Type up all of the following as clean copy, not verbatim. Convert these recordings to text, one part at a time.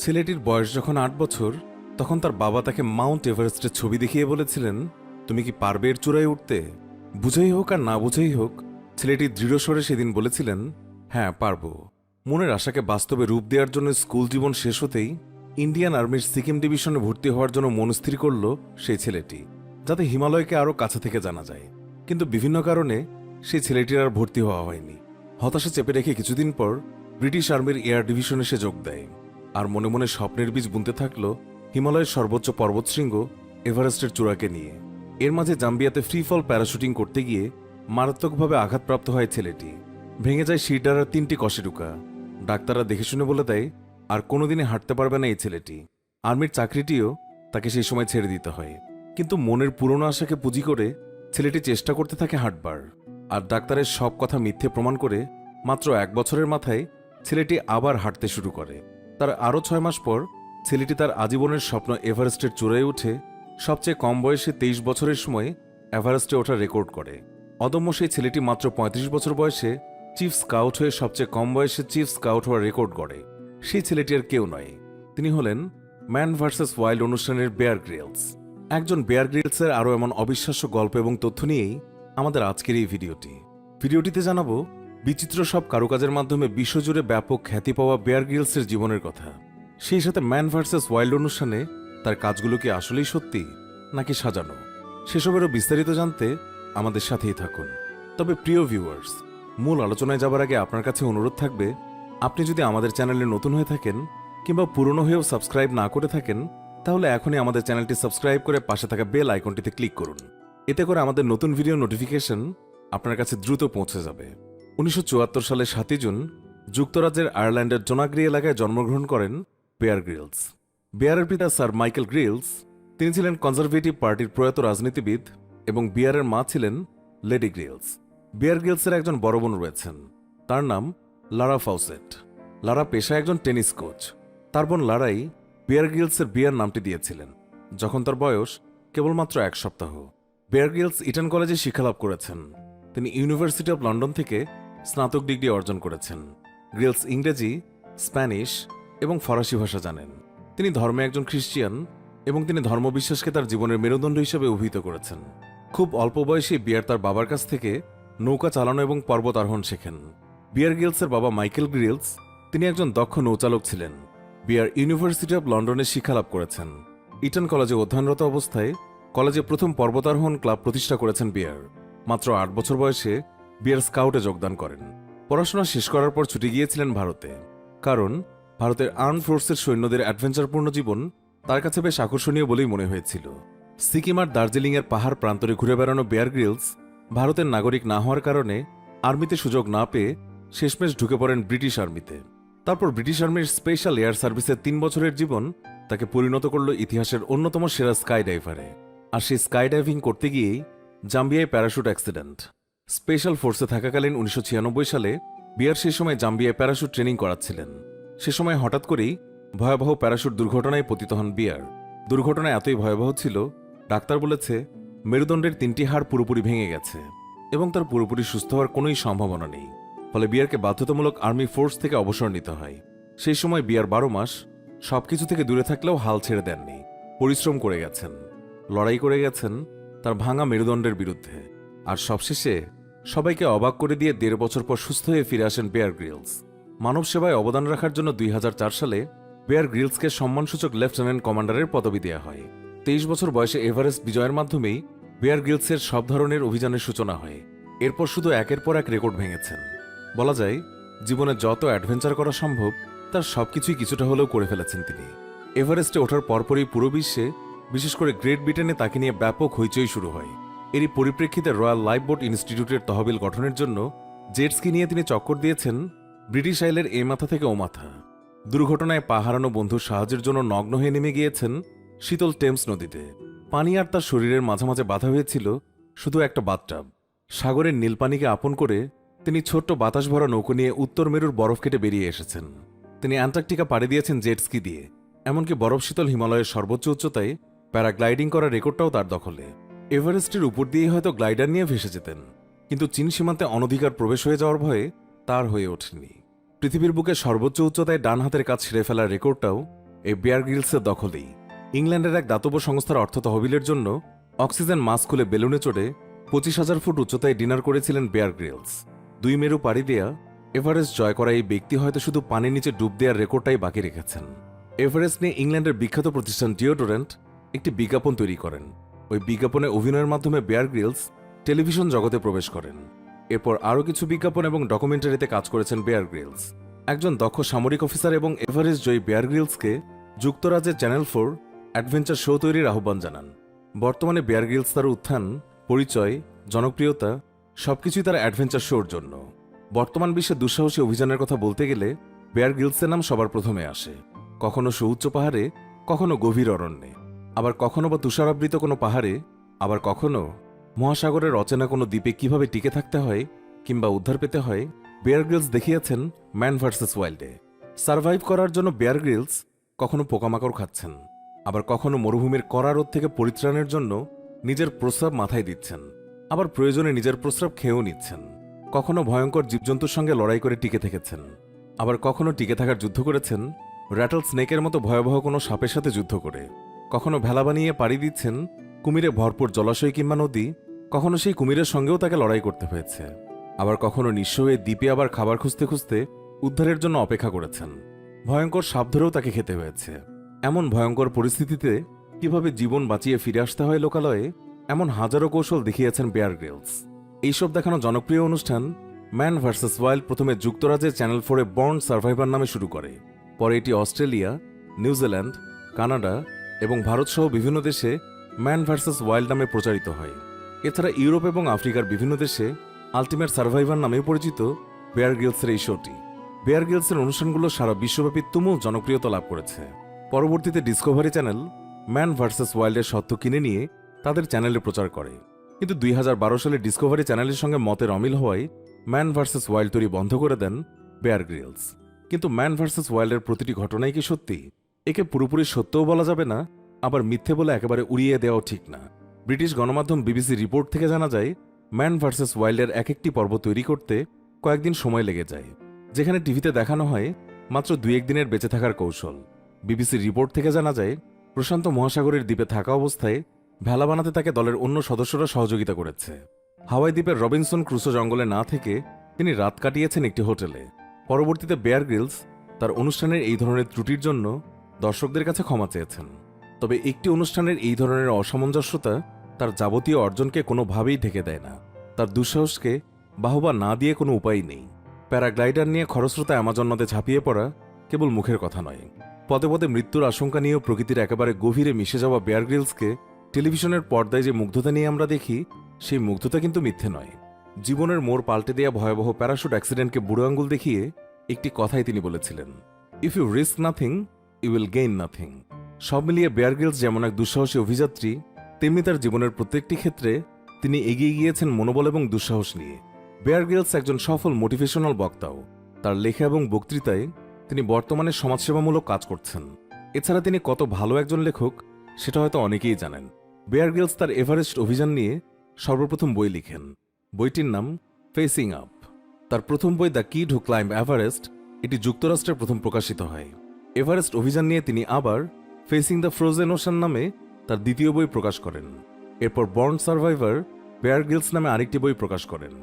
ছেলেটির বয়স যখন ৮ বছর, তখন তার বাবা তাকে মাউন্ট এভারেস্টের ছবি দেখিয়ে বলেছিলেন, তুমি কি পারবে এর চূড়ায় উঠতে? বুঝেই হোক আর না বুঝেই হোক, ছেলেটি দৃঢ়স্বরে সেদিন বলেছিলেন, হ্যাঁ পারব। মনের আশাকে বাস্তবে রূপ দেওয়ার জন্য স্কুল জীবন শেষ হতেই ইন্ডিয়ান আর্মির সিকিম ডিভিশনে ভর্তি হওয়ার জন্য মনস্থির করল সেই ছেলেটি, যাতে হিমালয়কে আরও কাছে থেকে জানা যায়। কিন্তু বিভিন্ন কারণে সেই ছেলেটির আর ভর্তি হওয়া হয়নি। হতাশা চেপে রেখে কিছুদিন পর ব্রিটিশ আর্মির এয়ার ডিভিশনে সে যোগ দেয়, আর মনে মনে স্বপ্নের বীজ বুনতে থাকল হিমালয়ের সর্বোচ্চ পর্বতশৃঙ্গ এভারেস্টের চূড়াকে নিয়ে। এর মাঝে জাম্বিয়াতে ফ্রি ফল প্যারাশুটিং করতে গিয়ে মারাত্মকভাবে আঘাতপ্রাপ্ত হয় ছেলেটি। ভেঙে যায় শিরডারার 3টি কশেরুকা। ডাক্তাররা দেখে শুনে বলে দেয় আর কোনোদিনই হাঁটতে পারবে না এই ছেলেটি। আর্মির চাকরিটিও তাকে সেই সময় ছেড়ে দিতে হয়। কিন্তু মনের পুরনো আশাকে পুঁজি করে ছেলেটি চেষ্টা করতে থাকে হাঁটবার। আর ডাক্তারের সব কথা মিথ্যে প্রমাণ করে মাত্র 1 বছরের মাথায় ছেলেটি আবার হাঁটতে শুরু করে। তার আরও 6 মাস পর ছেলেটি তার আজীবনের স্বপ্ন এভারেস্টের চূড়ায় উঠে সবচেয়ে কম বয়সে 23 বছরের সময় এভারেস্টে ওঠার রেকর্ড করে। অদম্য সেই ছেলেটি মাত্র 35 বছর বয়সে চিফ স্কাউট হয়ে সবচেয়ে কম বয়সে চিফ স্কাউট হওয়ার রেকর্ড গড়ে। সেই ছেলেটি আর কেউ নয়, তিনি হলেন ম্যান ভার্সেস ওয়াইল্ড অনুষ্ঠানের বেয়ার গ্রিলস। একজন বেয়ার গ্রিলসের আরও এমন অবিশ্বাস্য গল্প এবং তথ্য নিয়েই আমাদের আজকের এই ভিডিওটিতে জানাবো বিচিত্র সব কারুকাজের মাধ্যমে বিশ্বজুড়ে ব্যাপক খ্যাতি পাওয়া বেয়ার গ্রিলসের জীবনের কথা। সেই সাথে ম্যান ভার্সেস ওয়াইল্ড অনুষ্ঠানে তার কাজগুলো কি আসলেই সত্যি নাকি সাজানো, সেসবেরও বিস্তারিত জানতে আমাদের সাথেই থাকুন। তবে প্রিয় ভিউয়ার্স, মূল আলোচনায় যাবার আগে আপনার কাছে অনুরোধ থাকবে, আপনি যদি আমাদের চ্যানেলে নতুন হয়ে থাকেন কিংবা পুরনো হয়েও সাবস্ক্রাইব না করে থাকেন, তাহলে এখনই আমাদের চ্যানেলটি সাবস্ক্রাইব করে পাশে থাকা বেল আইকনটিতে ক্লিক করুন। এতে করে আমাদের নতুন ভিডিও নোটিফিকেশন আপনার কাছে দ্রুত পৌঁছে যাবে। 1974 সালে 7 জুন যুক্তরাজ্যের আয়ারল্যান্ডের জোনাগ্রি এলাকায় জন্মগ্রহণ করেন বেয়ার গ্রিলস। বেয়ারের পিতা স্যার মাইকেল গ্রিলস, তিনি ছিলেন কনজারভেটিভ পার্টির প্রয়াত রাজনীতিবিদ, এবং বিয়ারের মা ছিলেন লেডি গ্রিলস। বেয়ার গ্রিলসের একজন বড় বোন রয়েছেন, তার নাম লারা ফাউসেট। লারা পেশায় একজন টেনিস কোচ। তার বোন লারাই বেয়ার গ্রিলসের বিয়ার নামটি দিয়েছিলেন যখন তার বয়স কেবলমাত্র 1 সপ্তাহ। বেয়ার গ্রিলস ইটন কলেজে শিক্ষালাভ করেছেন। তিনি ইউনিভার্সিটি অব লন্ডন থেকে স্নাতক ডিগ্রি অর্জন করেছেন। গ্রিলস ইংরেজি, স্প্যানিশ এবং ফরাসি ভাষা জানেন। তিনি ধর্মে একজন খ্রিস্টিয়ান এবং তিনি ধর্মবিশ্বাসকে তার জীবনের মেরুদণ্ড হিসেবে অভিহিত করেছেন। খুব অল্প বয়সে বিয়ার তার বাবার কাছ থেকে নৌকা চালানো এবং পর্বত আরোহণ শেখেন। বিয়ার গ্রিলসের বাবা মাইকেল গ্রিলস, তিনি একজন দক্ষ নৌচালক ছিলেন। বিয়ার ইউনিভার্সিটি অব লন্ডনে শিক্ষালাভ করেছেন। ইটন কলেজে অধ্যয়নরত অবস্থায় কলেজে প্রথম পর্বতারোহণ ক্লাব প্রতিষ্ঠা করেছেন বিয়ার। মাত্র 8 বছর বয়সে বিয়ার স্কাউটে যোগদান করেন। পড়াশোনা শেষ করার পর ছুটে গিয়েছিলেন ভারতে, কারণ ভারতের আর্ম ফোর্সের সৈন্যদের অ্যাডভেঞ্চারপূর্ণ জীবন তার কাছে বেশ আকর্ষণীয় বলেই মনে হয়েছিল। সিকিম আর দার্জিলিংয়ের পাহাড় প্রান্তরে ঘুরে বেড়ানো বেয়ার গ্রিলস ভারতের নাগরিক না হওয়ার কারণে আর্মিতে সুযোগ না পেয়ে শেষমেশ ঢুকে পড়েন ব্রিটিশ আর্মিতে। তারপর ব্রিটিশ আর্মির স্পেশাল এয়ার সার্ভিসের 3 বছরের জীবন তাকে পরিণত করল ইতিহাসের অন্যতম সেরা স্কাই ডাইভারে। আর সেই স্কাই ডাইভিং করতে গিয়েই জাম্বিয়ায় প্যারাশুট অ্যাক্সিডেন্ট। স্পেশাল ফোর্সে থাকাকালীন 1996 সালে বিয়ার সেই সময় জাম্বিয়ায় প্যারাশুট ট্রেনিং করাচ্ছিলেন। সে সময় হঠাৎ করেই ভয়াবহ প্যারাশুট দুর্ঘটনায় পতিত হন বিয়ার। দুর্ঘটনা এতই ভয়াবহ ছিল, ডাক্তার বলেছে মেরুদণ্ডের 3টি হাড় পুরোপুরি ভেঙে গেছে এবং তার পুরোপুরি সুস্থ হওয়ার কোনোই সম্ভাবনা নেই। ফলে বিয়ারকে বাধ্যতামূলক আর্মি ফোর্স থেকে অবসর নিতে হয়। সেই সময় বিয়ার 12 মাস সবকিছু থেকে দূরে থাকলেও হাল ছেড়ে দেননি। পরিশ্রম করে গেছেন, লড়াই করে গেছেন তার ভাঙা মেরুদণ্ডের বিরুদ্ধে। আর সবশেষে সবাইকে অবাক করে দিয়ে 1.5 বছর পর সুস্থ হয়ে ফিরে আসেন বেয়ার গ্রিলস। মানব সেবায় অবদান রাখার জন্য 2004 সালে বেয়ার গ্রিলসকে সম্মানসূচক লেফটেন্যান্ট কমান্ডারের পদবি দেওয়া হয়। 23 বছর বয়সে এভারেস্ট বিজয়ের মাধ্যমেই বেয়ার গ্রিলসের সব ধরনের অভিযানের সূচনা হয়। এরপর শুধু একের পর এক রেকর্ড ভেঙেছেন। বলা যায় জীবনে যত অ্যাডভেঞ্চার করা সম্ভব তার সবকিছুই কিছুটা হলেও করে ফেলেছেন তিনি। এভারেস্টে ওঠার পরপরই পুরো বিশ্বে, বিশেষ করে গ্রেট ব্রিটেনে তাকে নিয়ে ব্যাপক হইচই শুরু হয়। এরই পরিপ্রেক্ষিতে রয়্যাল লাইফবোট ইনস্টিটিউটের তহবিল গঠনের জন্য জেটস্কি নিয়ে তিনি চক্কর দিয়েছেন ব্রিটিশ আইলের এ মাথা থেকে ও মাথা। দুর্ঘটনায় পা হারানো বন্ধুর সাহায্যের জন্য নগ্ন হয়ে নেমে গিয়েছেন শীতল টেমস নদীতে। পানি আর তার শরীরের মাঝামাঝি বাধা হয়েছিল শুধু একটা বাথটাব। সাগরের নীল পানিকে আপন করে তিনি ছোট্ট বাতাস ভরা নৌকো নিয়ে উত্তর মেরুর বরফ কেটে বেরিয়ে এসেছেন। তিনি অ্যান্টার্কটিকা পাড়ি দিয়েছেন জেটস্কি দিয়ে। এমনকি বরফ শীতল হিমালয়ের সর্বোচ্চ উচ্চতায় প্যারাগ্লাইডিং করার রেকর্ডটাও তার দখলে। এভারেস্টের উপর দিয়ে হয়তো গ্লাইডার নিয়ে ভেসে যেতেন, কিন্তু চীন সীমান্তে অনধিকার প্রবেশ হয়ে যাওয়ার ভয়ে তার হয়ে ওঠেনি। পৃথিবীর বুকে সর্বোচ্চ উচ্চতায় ডান হাতের কাজ ছেড়ে ফেলার রেকর্ডটাও এই বেয়ার গ্রিলসের দখলেই। ইংল্যান্ডের এক দাতব্য সংস্থার অর্থ তহবিলের জন্য অক্সিজেন মাস্ক খুলে বেলুনে চড়ে 25,000 ফুট উচ্চতায় ডিনার করেছিলেন বেয়ার গ্রিলস। 2 মেরু পাড়ি দেয়া এভারেস্ট জয় করা এই ব্যক্তি হয়তো শুধু পানির নিচে ডুব দেওয়ার রেকর্ডটাই বাকি রেখেছেন। এভারেস্ট নিয়ে ইংল্যান্ডের বিখ্যাত প্রতিষ্ঠান ডিওডোরেন্ট একটি বিজ্ঞাপন তৈরি করেন। ওই বিজ্ঞাপনে অভিনয়ের মাধ্যমে বেয়ার গ্রিলস টেলিভিশন জগতে প্রবেশ করেন। এরপর আরও কিছু বিজ্ঞাপন এবং ডকুমেন্টারিতে কাজ করেছেন বেয়ার গ্রিলস। একজন দক্ষ সামরিক অফিসার এবং এভারেস্ট জয়ী বেয়ার গ্রিলসকে যুক্তরাজ্যের চ্যানেল 4 অ্যাডভেঞ্চার শো তৈরির আহ্বান জানান। বর্তমানে বেয়ার গ্রিলস তার উত্থান, পরিচয়, জনপ্রিয়তা সবকিছুই তার অ্যাডভেঞ্চার শোর জন্য। বর্তমান বিশ্বে দুঃসাহসী অভিযানের কথা বলতে গেলে বেয়ার গ্রিলসের নাম সবার প্রথমে আসে। কখনো সুউচ্চ পাহাড়ে, কখনো গভীর অরণ্যে, আবার কখনো বা তুষারাবৃত কোনো পাহাড়ে, আবার কখনো মহাসাগরের অচেনা কোনো দ্বীপে কিভাবে টিকে থাকতে হয় কিংবা উদ্ধার পেতে হয় বেয়ার গ্রিলস দেখিয়েছেন ম্যান ভার্সেস ওয়াইল্ডে। সার্ভাইভ করার জন্য বেয়ার গ্রিলস কখনো পোকামাকড় খাচ্ছেন, আবার কখনো মরুভূমির কড়া রোদ থেকে পরিত্রাণের জন্য নিজের প্রস্রাব মাথায় দিচ্ছেন, আবার প্রয়োজনে নিজের প্রস্রাব খেয়েও নিচ্ছেন। কখনো ভয়ঙ্কর জীবজন্তুর সঙ্গে লড়াই করে টিকে থেকেছেন, আবার কখনো টিকে থাকার যুদ্ধ করেছেন র্যাটল স্নেকের মতো ভয়াবহ কোনো সাপের সাথে যুদ্ধ করে। কখনো ভেলা বানিয়ে পাড়ি দিচ্ছেন কুমিরে ভরপুর জলাশয় কিংবা নদী, কখনো সেই কুমিরের সঙ্গেও তাকে লড়াই করতে হয়েছে। আবার কখনো নিঃস্ব হয়ে দ্বীপে আবার খাবার খুঁজতে খুঁজতে উদ্ধারের জন্য অপেক্ষা করেছেন। ভয়ঙ্কর সাপ ধরেও তাকে খেতে হয়েছে। এমন ভয়ঙ্কর পরিস্থিতিতে কিভাবে জীবন বাঁচিয়ে ফিরে আসতে হয় লোকালয়ে, এমন হাজারো কৌশল দেখিয়েছেন বেয়ার গ্রিলস। এইসব দেখানো জনপ্রিয় অনুষ্ঠান ম্যান ভার্সেস ওয়াইল্ড প্রথমে যুক্তরাজ্যের চ্যানেল 4-এ বর্ন সার্ভাইভার নামে শুরু করে। পরে এটি অস্ট্রেলিয়া, নিউজিল্যান্ড, কানাডা এবং ভারতসহ বিভিন্ন দেশে ম্যান ভার্সেস ওয়াইল্ড নামে প্রচারিত হয়। এছাড়া ইউরোপ এবং আফ্রিকার বিভিন্ন দেশে আলটিমেট সার্ভাইভার নামেও পরিচিত বেয়ার গ্রিলসের এই শোটি। বেয়ার গ্রিলসের অনুষ্ঠানগুলো সারা বিশ্বব্যাপী তুমুল জনপ্রিয়তা লাভ করেছে। পরবর্তীতে ডিসকভারি চ্যানেল ম্যান ভার্সেস ওয়াইল্ডের সত্ত্ব কিনে নিয়ে তাদের চ্যানেলে প্রচার করে, কিন্তু 2012 সালে ডিসকভারি চ্যানেলের সঙ্গে মতের অমিল হওয়ায় ম্যান ভার্সেস ওয়াইল্ড তৈরি বন্ধ করে দেন বেয়ার গ্রিলস। কিন্তু ম্যান ভার্সেস ওয়াইল্ডের প্রতিটি ঘটনাই কি সত্যি? একে পুরোপুরি সত্যও বলা যাবে না, আবার মিথ্যে বলে একেবারে উড়িয়ে দেওয়াও ঠিক না। ব্রিটিশ গণমাধ্যম বিবিসি রিপোর্ট থেকে জানা যায় ম্যান ভার্সেস ওয়াইল্ডের এক একটি পর্ব তৈরি করতে কয়েকদিন সময় লেগে যায়, যেখানে টিভিতে দেখানো হয় মাত্র 2-1 দিনের বেঁচে থাকার কৌশল। বিবিসির রিপোর্ট থেকে জানা যায় প্রশান্ত মহাসাগরের দ্বীপে থাকা অবস্থায় ভেলা বানাতে তাকে দলের অন্য সদস্যরা সহযোগিতা করেছে। হাওয়াই দ্বীপের রবিনসন ক্রুসো জঙ্গলে না থেকে তিনি রাত কাটিয়েছেন একটি হোটেলে। পরবর্তীতে বেয়ার গ্রিলস তার অনুষ্ঠানের এই ধরনের ত্রুটির জন্য দর্শকদের কাছে ক্ষমা চেয়েছেন। তবে একটি অনুষ্ঠানের এই ধরনের অসামঞ্জস্যতা তার যাবতীয় অর্জনকে কোনোভাবেই ঢেকে দেয় না। তার দুঃসাহসকে বাহবা না দিয়ে কোনো উপায় নেই। প্যারাগ্লাইডার নিয়ে খরস্রোতা অ্যামাজন নদে ঝাঁপিয়ে পড়া কেবল মুখের কথা নয়, পদে পদে মৃত্যুর আশঙ্কা নিয়েও প্রকৃতির একেবারে গভীরে মিশে যাওয়া বেয়ার গ্রিলসকে টেলিভিশনের পর্দায় যে মুগ্ধতা নিয়ে আমরা দেখি, সেই মুগ্ধতা কিন্তু মিথ্যে নয়। জীবনের মোড় পাল্টে দেয়া ভয়াবহ প্যারাশুট অ্যাক্সিডেন্টকে বুড়ো আঙ্গুল দেখিয়ে একটি কথাই তিনি বলেছিলেন, if you risk nothing you will gain nothing. সব মিলিয়ে বেয়ার গ্রিলস যেমন এক দুঃসাহসী অভিযাত্রী, তেমনি তার জীবনের প্রত্যেকটি ক্ষেত্রে তিনি এগিয়ে গিয়েছেন মনোবল এবং দুঃসাহস নিয়ে। বেয়ার গ্রিলস একজন সফল মোটিভেশনাল বক্তাও। তার লেখা এবং বক্তৃতায় তিনি বর্তমানে সমাজসেবামূলক কাজ করছেন। এছাড়া তিনি কত ভালো একজন লেখক সেটা হয়তো অনেকেই জানেন। বেয়ার গ্রিলস তার এভারেস্ট অভিযান নিয়ে সর্বপ্রথম বই লিখেন। বইটির নাম ফেসিং আপ। তার প্রথম বই the kid who climb Everest এটি যুক্তরাষ্ট্রে প্রথম প্রকাশিত হয়। এভারেস্ট অভিযান নিয়ে তিনি আবার ফেসিং দ্য ফ্রোজেন ওশান নামে তার দ্বিতীয় বই প্রকাশ করেন। এরপর বর্ন সার্ভাইভার বেয়ার গ্রিলস নামে আরেকটি বই প্রকাশ করেন।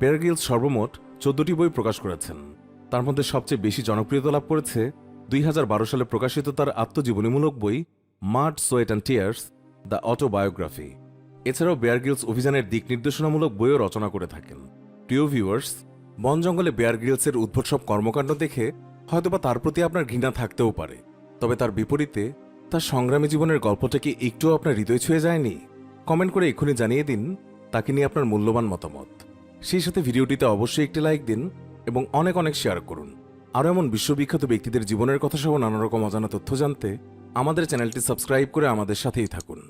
বেয়ার গ্রিলস সর্বমোট 14টি বই প্রকাশ করেছেন। তার মধ্যে সবচেয়ে বেশি জনপ্রিয়তা লাভ করেছে 2012 সালে প্রকাশিত তার আত্মজীবনীমূলক বই mud, sweat and tears the autobiography. এছাড়াও বেয়ার গ্রিলস অভিযানের দিক নির্দেশনামূলক বইও রচনা করে থাকেন। প্রিয় ভিউয়ার্স, বন জঙ্গলে বেয়ার গ্রিলসের উদ্ভট সব কর্মকাণ্ড দেখে হয়তোবা তার প্রতি আপনার ঘৃণা থাকতেও পারে, তবে তার বিপরীতে তার সংগ্রামী জীবনের গল্পটা কি একটুও আপনার হৃদয় ছুঁয়ে যায়নি? কমেন্ট করে এক্ষুনি জানিয়ে দিন তাকে নিয়ে আপনার মূল্যবান মতামত। সেই সাথে ভিডিওটিতে অবশ্যই একটি লাইক দিন এবং অনেক অনেক শেয়ার করুন। আরও এমন বিশ্ববিখ্যাত ব্যক্তিদের জীবনের কথা সহ নানা রকম অজানা তথ্য জানতে আমাদের চ্যানেলটি সাবস্ক্রাইব করে আমাদের সাথেই থাকুন।